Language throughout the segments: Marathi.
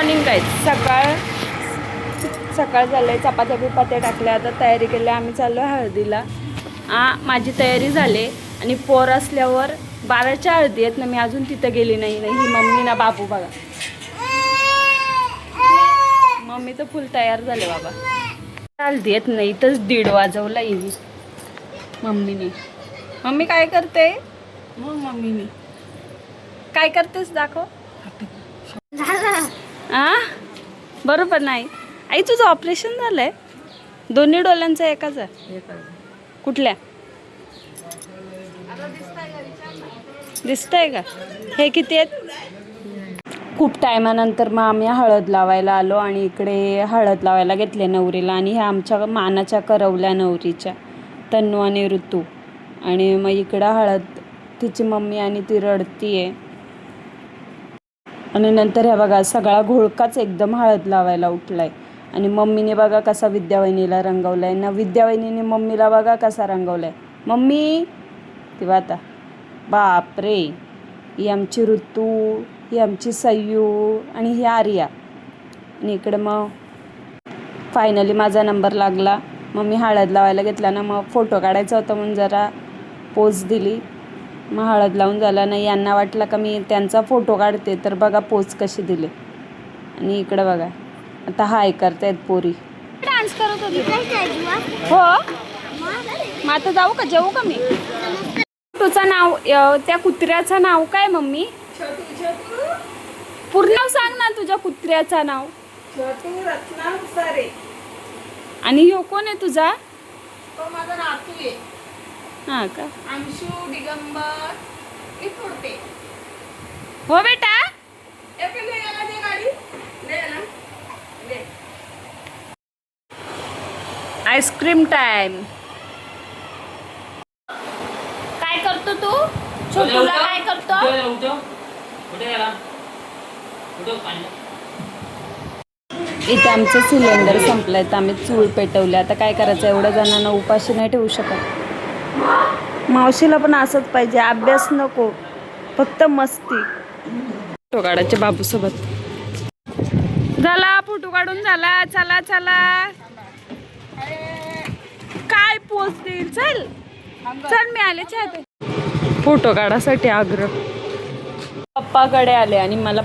Morning guys. सकाळ झालंय. चपात्या बिपात्या टाकल्या. आता तयारी केली. आम्ही चाललो हळदीला. माझी तयारी झाली. आणि पोर असल्यावर 12च्या हळदी आहेत ना, मी अजून तिथं गेली नाही. ही मम्मी ना बाबू बघा. मम्मी तर फुल तयार झाले बाबा. हळदी येत नाही इथंच 1:30 वाजवला येईल मम्मीने. मम्मी काय करते? मम्मीने काय करतेस दाखव. बरोबर नाही. आई तुझं ऑपरेशन झालंय? दोन्ही डोळ्यांचं एकाच आहे? कुठल्या दिसतंय का? हे किती आहेत? खूप टायमानंतर मग आम्ही हळद लावायला आलो. आणि इकडे हळद लावायला घेतले नवरीला. आणि ह्या आमच्या मानाच्या करवल्या नवरीच्या, तन्नू आणि ऋतू. आणि मग इकडं हळद तिची मम्मी आणि ती रडती आहे. आणि नंतर ह्या बघा सगळा घोळकाच एकदम हळद लावायला उठलाय. आणि मम्मीने बघा कसा विद्यावहिनीला रंगवलाय ना. विद्यावहिनीने मम्मीला बघा कसा रंगवलाय. मम्मी तेव्हा आता बापरे. ही आमची ऋतू, ही आमची सय्यू आणि ही आर्या. आणि इकडे मग फायनली माझा नंबर लागला. मग मी हळद लावायला घेतला ना. मग फोटो काढायचा होता म्हणून जरा पोज दिली. मग हळद लावून झाला नाही. यांना वाटलं का मी त्यांचा फोटो काढते, तर बघा पोज कशी दिली. आणि इकडे बघा आता हाय करतायत पोरी. डान्स करत होती. हो मग आता जाऊ का? जेवू का मी? तुझं नाव, त्या कुत्र्याचं नाव काय मम्मी? पूर्ण सांग ना तुझ्या कुत्र्याचं नाव. आणि ह्यो कोण आहे तुझा? तो माझा नातू आहे. हा का? अंशू दिगंबर इथोडते. हो बेटा. Ice cream time. काय करतो तू? छोटूला काय करतो? इथे आमचं सिलेंडर संपलंय तर आम्ही चूल पेटवले. आता काय करायचं, एवढ्या जणांना उपाशी नाही ठेवू शकत. मावशीला पण असंच पाहिजे, अभ्यास नको, फक्त मस्ती. फोटो काढायचे बाबूसोबत. झाला फोटो काढून झाला. चला चला. काय पोच देईल. चल चल मी आले छाते. फोटो काढायसाठी आग्रह. पप्पाकडे आले आणि मला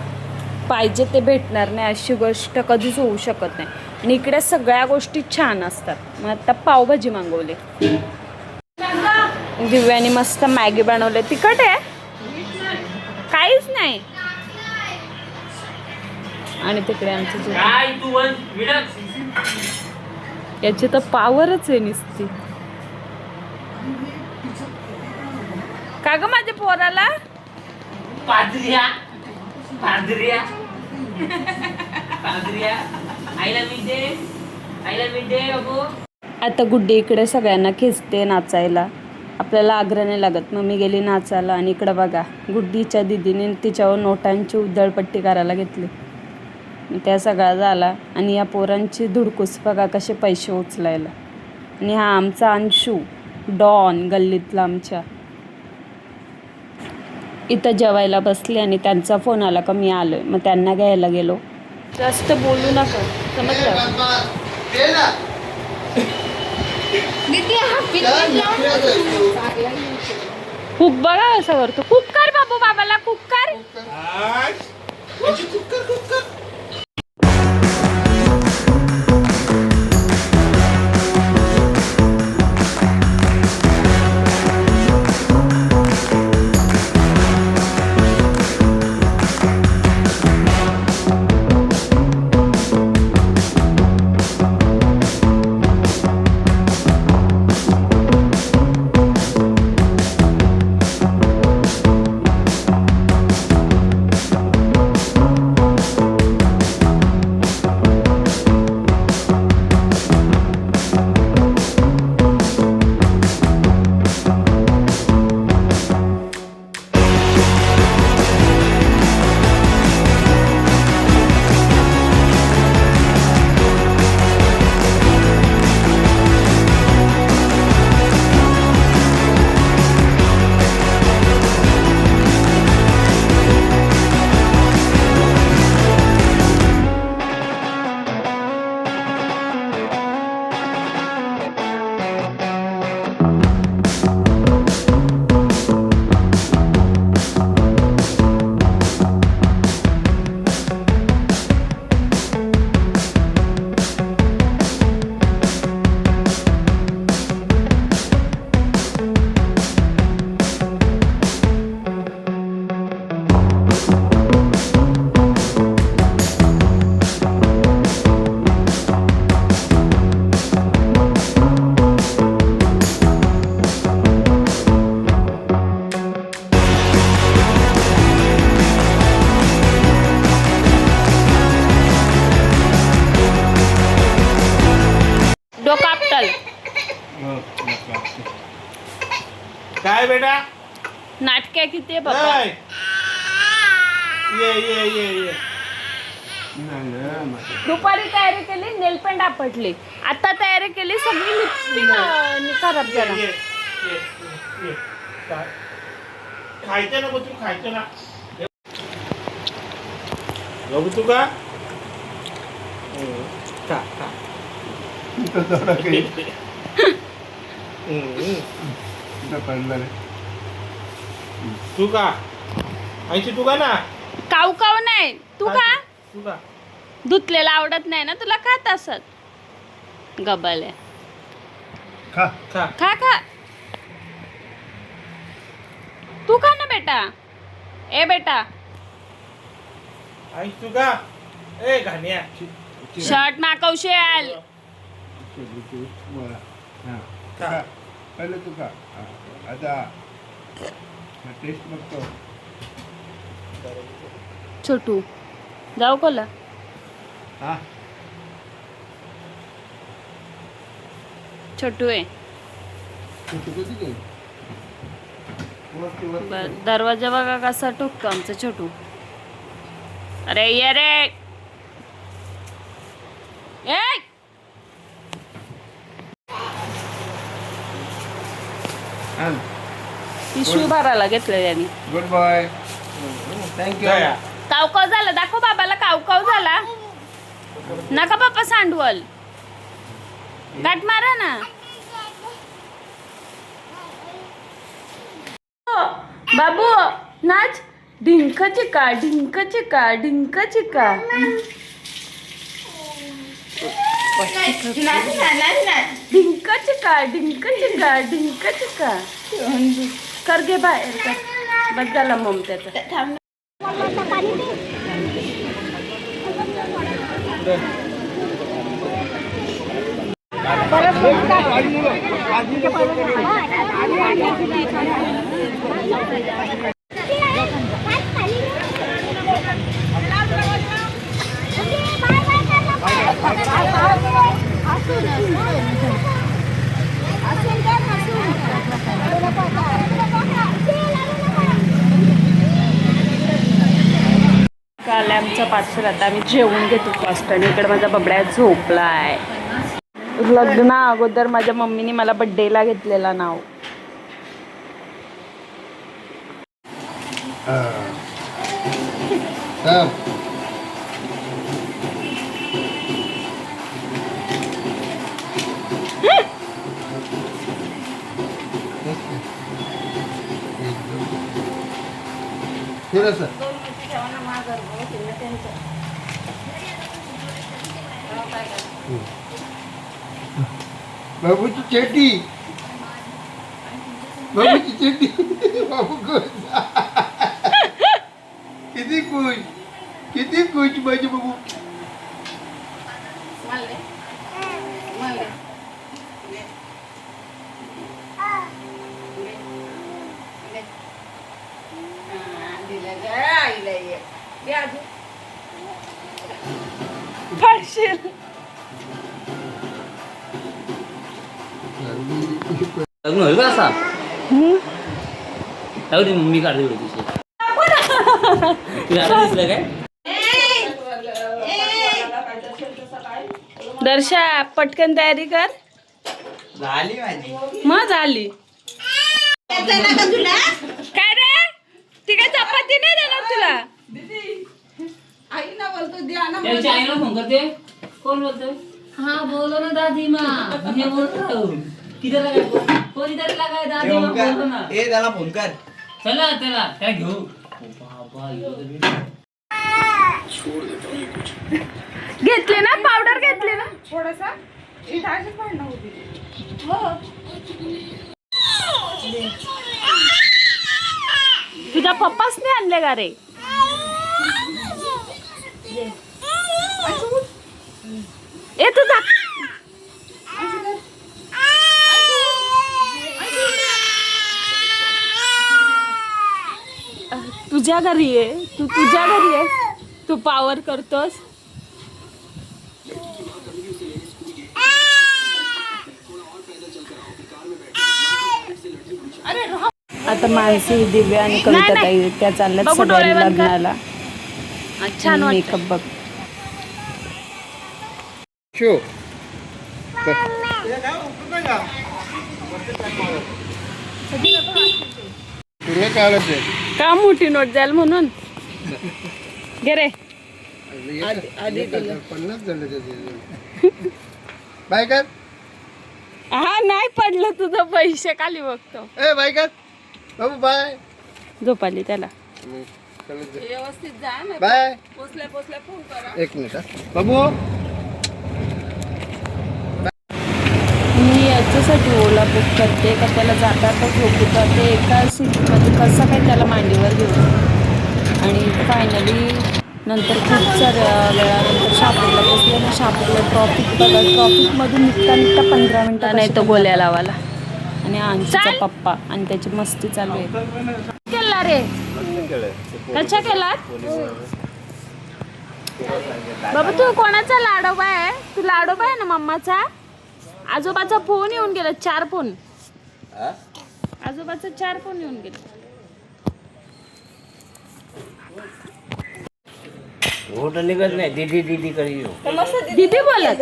पाहिजे ते भेटणार नाही अशी गोष्ट कधीच होऊ शकत नाही. आणि इकडे सगळ्या गोष्टी छान असतात. मग आता पावभाजी मागवली. दिव्याने मस्त मॅगी बनवले. तिखट आहे काहीच नाही. आणि तिकडे आमचं याची तर पावरच आहे नुसती. का ग माझ्या पोराला? पादरिया पादरिया पादरिया आईला मिळते बाबू. आता गुड्डी इकडे सगळ्यांना खेचते नाचायला. आपल्याला आग्रह नाही लागत. मग मी गेली नाचायला. आणि इकडं बघा गुड्डीच्या दिदीने तिच्यावर नोटांची उधळपट्टी करायला घेतली. त्या सगळा झाला. आणि या पोरांची धुडकूस बघा कसे पैसे उचलायला. आणि हा आमचा अंशू डॉन गल्लीतला आमच्या. इथं जेवायला बसले आणि त्यांचा फोन आला का मी आलोय. मग त्यांना घ्यायला गेलो. जास्त बोलू नका समजलं. खूप बघा असं करतो. खूप कर बाबू, बाबाला खूप कर. काय बेटा नाटके किती आहे बाबा. ऐ. ये दुपारी तयारी केली, नेलपेंट आपटली, आता तयारी केली, सगळी लिपस्टिक खराब झाला. ये. काय? खायचं ना तू खायचं ना बघू तू का खा खा तू का आईची तू का ना काऊ काऊ नाही, तू का तू का धुतलेला आवडत नाही ना तुला, खात असत गबाल्या. खा खा खा खा, तू खा ना बेटा. ए बेटा, आई तू का ए घाण्या शर्ट माकवशेल. खा पहिले तू का आता टेस्ट बघतो. छोटू जाऊ कोला. हा छोटू आहे. छोटू कधी गेली? बर, दरवाजा बघा कसा ठोकतो आमचा छोटू. अरे ये रे ए. पिशवी भरायला घेतलं त्यांनी. Good boy. थँक्यू. काव काव झाला, दाखव बाबाला काव काव झाला. नका बाप्पा सांडवल, गाठ मारा ना. बाबू नाच. ढिंक चिका ढिंक चिका ढिंक चिका. ढिंक चिका ढिंक चिका ढिंक चिका. कर घे बाहेर कर. बस झाला ममत्याचा. काल आमचा पार्सल. आता आम्ही जेवून घेतो फास्ट. आणि इकडे माझा बबड्या झोपलाय. लग्ना अगोदर माझ्या मम्मीने मला बड्डेला घेतलेला नाव. बाबूची चेटी. बाबूची चेटी. बाबू खुश. किती खुश, किती खुश माझे बाबू. पडशील. लग्न होईल का असा जाऊ दे मम्मी काढते एवढी तुझी तुला दिसलं काय दर्शा पटकन तयारी कर. झाली माझी. मग झाली. काय रे, ती काय चपाती नाही देणार तुला. त्याच्या आईला फोन करते कोण बोलतोय हा बोलो ना दादी माँ मी बोल रहा हूँ किधर लगा कोण इधर लगा है दादी माँ बोलो ना ए त्याला फोन कर. चला चला काय घेऊ बाबा घेतले ना पावडर, घेतली ना थोडासा इथाचीच भांडणं होती. तुझ्या पप्पाच नाही आणले का रे. ए तुझा तुझ्या घरी आहे, तू तुझ्या घरी आहे, तू पावर करतोस. आता मानसी, दिव्या आणि कविता ताई त्या चालल्यात बघू डोळे सगळ्यांनी बंद कर. लग्नाला. छान वाटतं. मेकअप बघ. शो तुला काय का मोठी नोट जाईल म्हणून घे रे. 50 झाले त्याचे. बाय कर. हा नाही पडलं तुझं पैसे खाली बघतो. ए बाय कर बाबू बाय. झोपाली त्याला. व्यवस्थित जा ना. बाय. पोचल्या पोचल्या फोन करा. एक मिनिट हा. बाबू मी याच्यासाठी ओला बुक करते का त्याला जाता झोपू जाते एका सीटमध्ये कसं काय त्याला मांडीवर घेऊन. आणि फायनली नंतर खूप साऱ्या वेळानंतर शहापूरला पोचले ना. शहापूरला ट्रॉफिक बघा. ट्रॉफिकमधून निघता 15 मिनिटं नाही तो गोल्या लावाला. आणि आमचा पप्पा आणि त्याची मस्ती चालू आहे. केला रे कशा केलात बाबा? तू कोणाचा लाडोबा आहे? तू लाडोबा आहे ना मम्माचा? आजोबाचा फोन येऊन गेला. 4 फोन. आजोबाचा 4 फोन येऊन गेले. होटल निघत नाही. दीदी दीदी करी दीदी बोलत.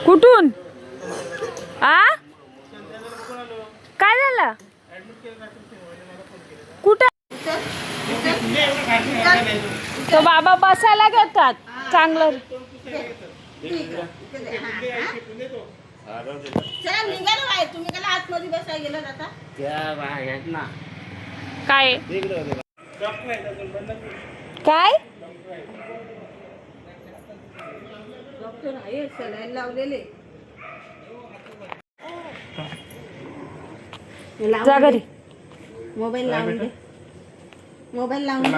कुठून? काय झालं? कुठं? तो बाबा बसायला घेतात चांगलं. काय काय जा घरी. मोबाईल लावून दे. मोबाईल लावून दे.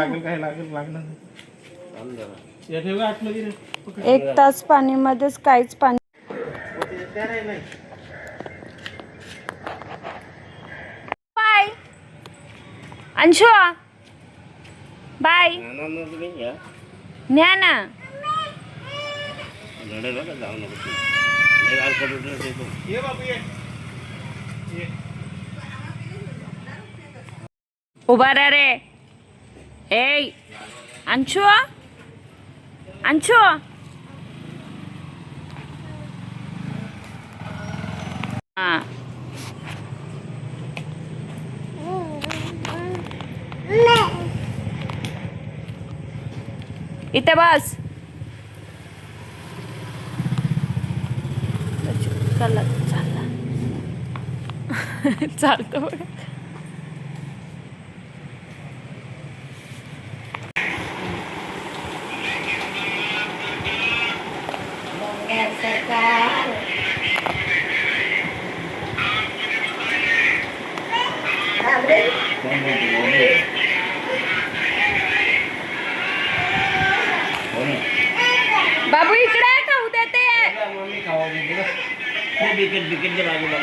1 तास पाणीमध्येच काहीच पाणी. बाय अंशु. बाय न्या ना. उभा रा रे. ए अंशु अंशु. हा इथे बस. चला चालला चालतो बघ. बाबू इकडे खाऊ देते. बिकट बिकटच्या बाजूला